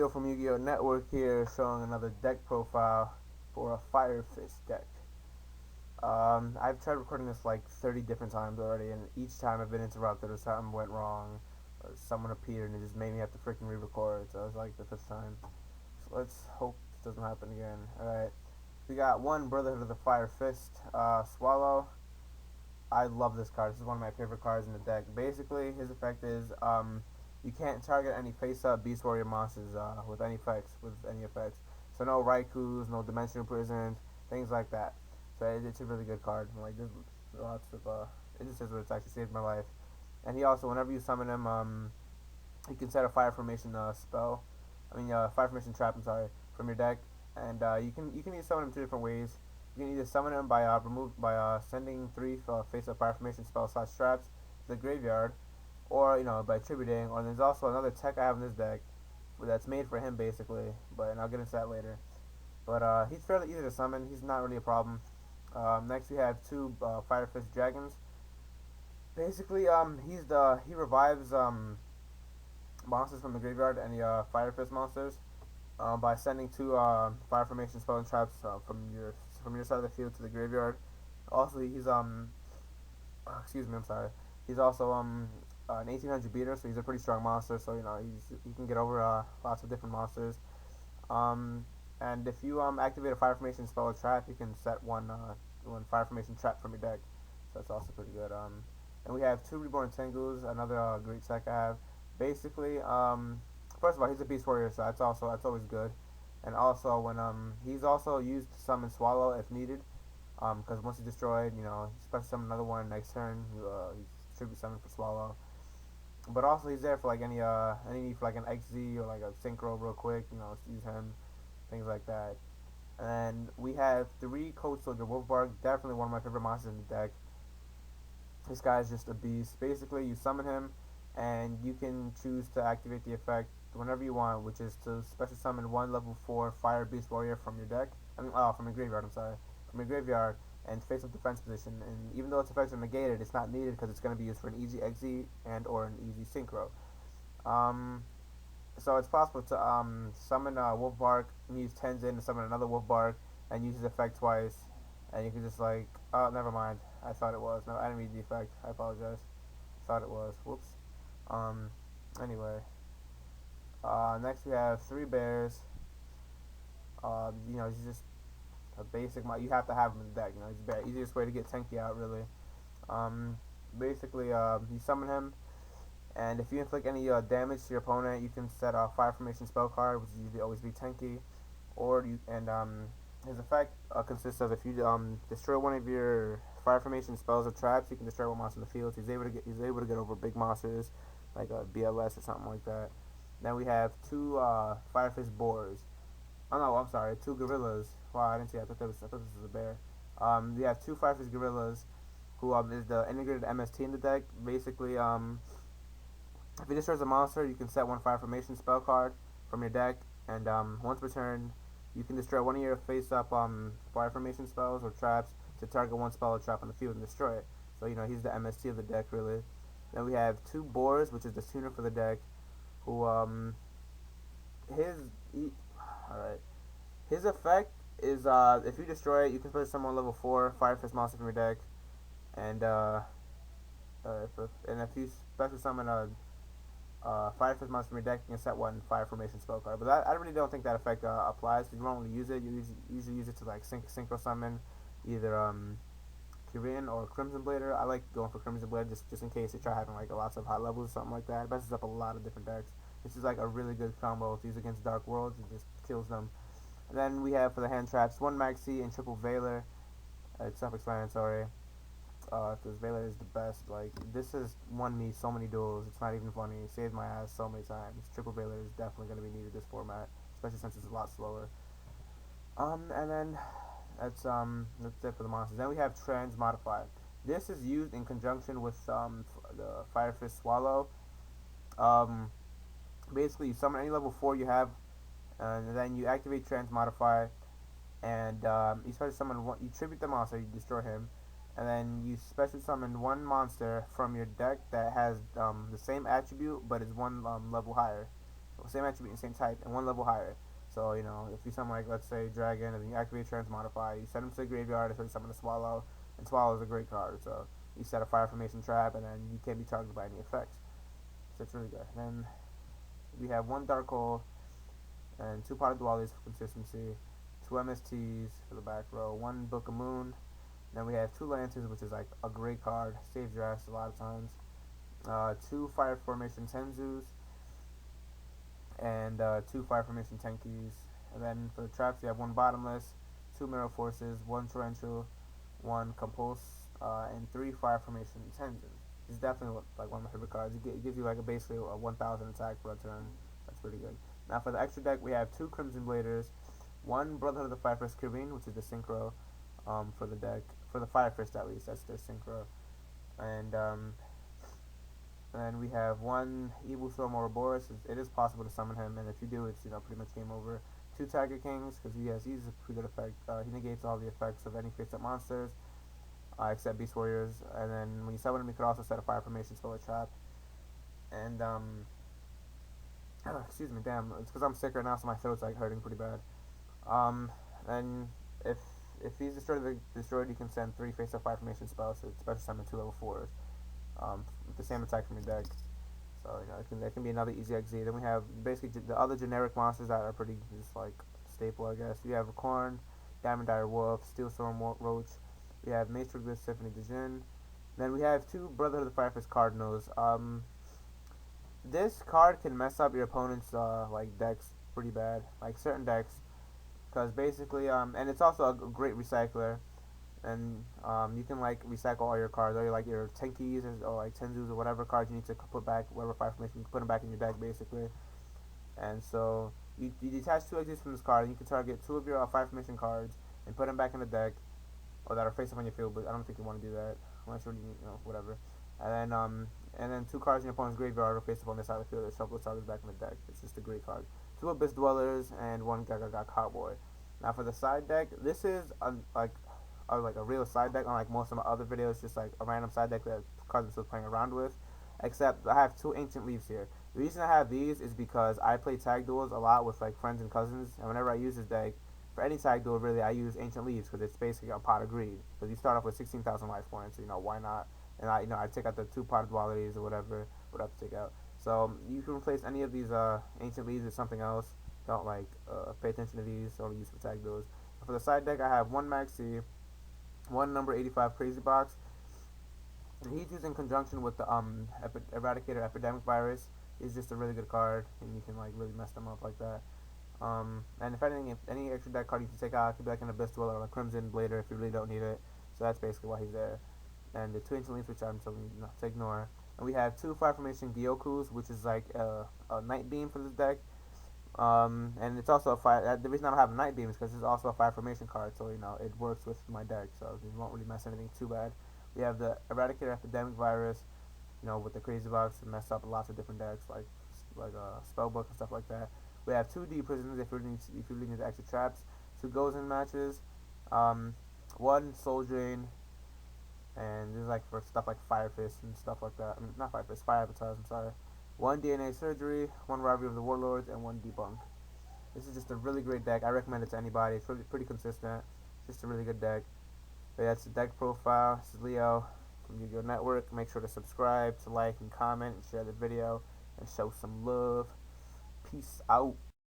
video from Yu-Gi-Oh! Network here showing another deck profile for a Fire Fist deck. I've tried recording this like 30 different times already, and each time I've been interrupted or something went wrong, or someone appeared and it just made me have to freaking re-record, so it was like the fifth time. So let's hope this doesn't happen again. Alright, we got one Brotherhood of the Fire Fist, Swallow. I love this card. This is one of my favorite cards in the deck. Basically, his effect is, you can't target any face-up Beast Warrior monsters with any effects. So no Raiku's, no Dimension Imprisoned, things like that. So it's a really good card. Like there's lots of it just says what it's actually saved my life. And he also, whenever you summon him, you can set a Fire Formation Fire Formation Trap. I'm sorry, from your deck, and you can either summon him two different ways. You can either summon him by sending three face-up Fire Formation spells / traps to the graveyard, or by tributing. Or there's also another tech I have in this deck that's made for him basically, and I'll get into that later. But he's fairly easy to summon. He's not really a problem. Next we have two Fire Fist Dragons. Basically, he revives monsters from the graveyard, any Fire Fist monsters, by sending two Fire Formation spell and traps from your side of the field to the graveyard. Also, he's excuse me, I'm sorry. He's also an 1800 beater, so he's a pretty strong monster. So he can get over lots of different monsters. And if you activate a Fire Formation spell or trap, you can set one Fire Formation trap from your deck. So that's also pretty good. And we have two Reborn Tengus, another great tech I have. Basically, first of all, he's a Beast Warrior, so that's always good. And also when he's also used to summon Swallow if needed. Because once he's destroyed, special summon another one next turn. He's tribute summon for Swallow. But also he's there for like any need for like an XZ or like a Synchro real quick. Let's use him, things like that. And we have three Code Soldier Wolfbark, definitely one of my favorite monsters in the deck. This guy's just a beast. Basically, you summon him, and you can choose to activate the effect whenever you want, which is to special summon one level 4 Fire Beast Warrior from your deck. From your graveyard. I'm sorry, from your graveyard, and face up defense position. And even though its effects are negated, it's not needed because it's going to be used for an easy XZ and or an easy Synchro. So it's possible to summon Wolfbark and use Tensen to summon another Wolfbark and use his effect twice, and you can just oh, never mind. I thought it was. No, I didn't read the effect. I apologize. Thought it was. Whoops. Anyway. Next we have three bears. He's just a basic. You have to have him in the deck. He's the easiest way to get Tenki out, really. Basically, you summon him, and if you inflict any damage to your opponent, you can set a Fire Formation spell card, which is usually always be Tenki, his effect consists of if you destroy one of your Fire Formation spells or traps, you can destroy one monster in the field. So he's able to get over big monsters like a BLS or something like that. Then we have two Fire Fist Boars. Oh no, I'm sorry, two Gorillas. Wow, I didn't see that. I thought this was a bear. We have two Fire Fist Gorillas, who is the integrated MST in the deck. Basically, if he destroys a monster, you can set one Fire Formation spell card from your deck, and once per turn, you can destroy one of your face-up Fire Formation spells or traps to target one spell or trap on the field and destroy it. So he's the MST of the deck, really. Then we have two Boars, which is the tuner for the deck, who his effect is if you destroy it, you can put someone level 4 Fire Fist monster from your deck, and if you special summon a Fire Fist monster from your deck, you can set one Fire Formation spell card. But I really don't think that effect applies because you don't really use it. You usually use it to synchro summon either Kirin or Crimson Blader. I like going for Crimson Blader just in case you try having lots of high levels or something like that. It messes up a lot of different decks. This is a really good combo to use against Dark Worlds. It just kills them. And then we have for the hand traps one Maxx and triple Veiler. It's self-explanatory. Because Veiler is the best. This has won me so many duels. It's not even funny. It saved my ass so many times. Triple Veiler is definitely going to be needed this format, especially since it's a lot slower. And then that's it for the monsters. Then we have Transmodify. This is used in conjunction with the Fire Fist Swallow. Basically, you summon any level 4 you have, and then you activate Transmodify, and you special summon one. You tribute the monster, you destroy him, and then you special summon one monster from your deck that has the same attribute but is one level higher. same attribute and same type, and one level higher. So, you know, if you summon, like, let's say, Dragon, and then you activate Transmodify, you send him to the graveyard, so you summon a Swallow, and Swallow is a great card, so you set a Fire Formation Trap, and then you can't be targeted by any effects. So it's really good. Then we have one Dark Hole, and two Pot of Dualities for consistency, two MSTs for the back row, one Book of Moon, then we have two Lanterns, which is like a great card, saves your ass a lot of times, two Fire Formation Tensus, and two Fire Formation Tenkis. And then for the traps, you have one Bottomless, two Mirror Forces, one Torrential, one and three Fire Formation Tensen. It's definitely like one of my favorite cards. It gives you like basically a 1,000 attack per turn. That's pretty good. Now for the extra deck, we have two Crimson Bladers, one Brotherhood of the Fire Fist Kirin, which is the synchro for the deck, for the Fire Fist at least. That's their synchro, and then we have one Evilswarm Ouroboros. It is possible to summon him, and if you do, it's pretty much game over. Two Tiger Kings, because he's a pretty good effect. He negates all the effects of any face-up monsters, except Beast Warriors. And then when you summon him, you could also set a Fire Formation spell or trap. And excuse me, damn, it's because I'm sick right now, so my throat's like hurting pretty bad. And if he's destroyed, you can send three face-up Fire Formation spells, so special summon two level 4s. With the same attack from your deck. So that can be another easy XZ. Then we have basically the other generic monsters that are pretty just like staple, I guess. We have a Corn, Diamond Dire Wolf, Steelswarm Roach. We have Maestroke with Symphony Djinn. Then we have two Brotherhood of the Fire Fist Cardinals. This card can mess up your opponent's like decks pretty bad, like certain decks, because basically and it's also a great recycler. And you can like recycle all your cards, or like your Tenkis or like Tensus or whatever cards you need to put back, whatever Fire Formation, you can put them back in your deck basically. And so you detach two exits from this card, and you can target two of your Fire Formation cards and put them back in the deck, or that are face up on your field. But I don't think you want to do that unless you're whatever. And then two cards in your opponent's graveyard are face up on this side of the field. Shuffle the targets back in the deck. It's just a great card. Two Abyss Dwellers and one Gaga Cowboy. Now for the side deck, this is like a real side deck, unlike most of my other videos, just like a random side deck that cards I'm still playing around with. Except I have two Ancient Leaves here. The reason I have these is because I play tag duels a lot with like friends and cousins, and whenever I use this deck, for any tag duel really, I use Ancient Leaves because it's basically a pot of greed. Because you start off with 16,000 life points, so why not? And I take out the two Pot of Dualities or whatever I have to take out. So you can replace any of these Ancient Leaves with something else. Don't pay attention to these, only use for tag duels. For the side deck, I have one Maxx, one number 85 Crazy Box. And he's used in conjunction with the Eradicator Epidemic Virus. He's just a really good card, and you can really mess them up like that. And if any extra deck card you can take out, it could be like an Abyss Dweller or a Crimson Blader if you really don't need it. So that's basically why he's there. And the two Ancient Leaves, which I'm telling you not to ignore. And we have two Fire Formation Gyokus, which is like a Night Beam for this deck. And it's also a fire. The reason I don't have a Night Beam is because it's also a Fire Formation card, so it works with my deck, so it won't really mess anything too bad. We have the Eradicator Epidemic Virus, with the Crazy Box to mess up lots of different decks, like Spellbook and stuff like that. We have two D Prisons if you really need the extra traps, two Gozen matches, one Soul Drain, and this is like for stuff like Fire Fist and stuff like that. I mean, not Fire Fist, Fire Avatars. I'm sorry. One DNA Surgery, one Rivalry of the Warlords, and one Debunk. This is just a really great deck. I recommend it to anybody. It's pretty consistent. It's just a really good deck. But that's the deck profile. This is Leo from Yu-Gi-Oh! Network. Make sure to subscribe, to like, and comment, and share the video, and show some love. Peace out.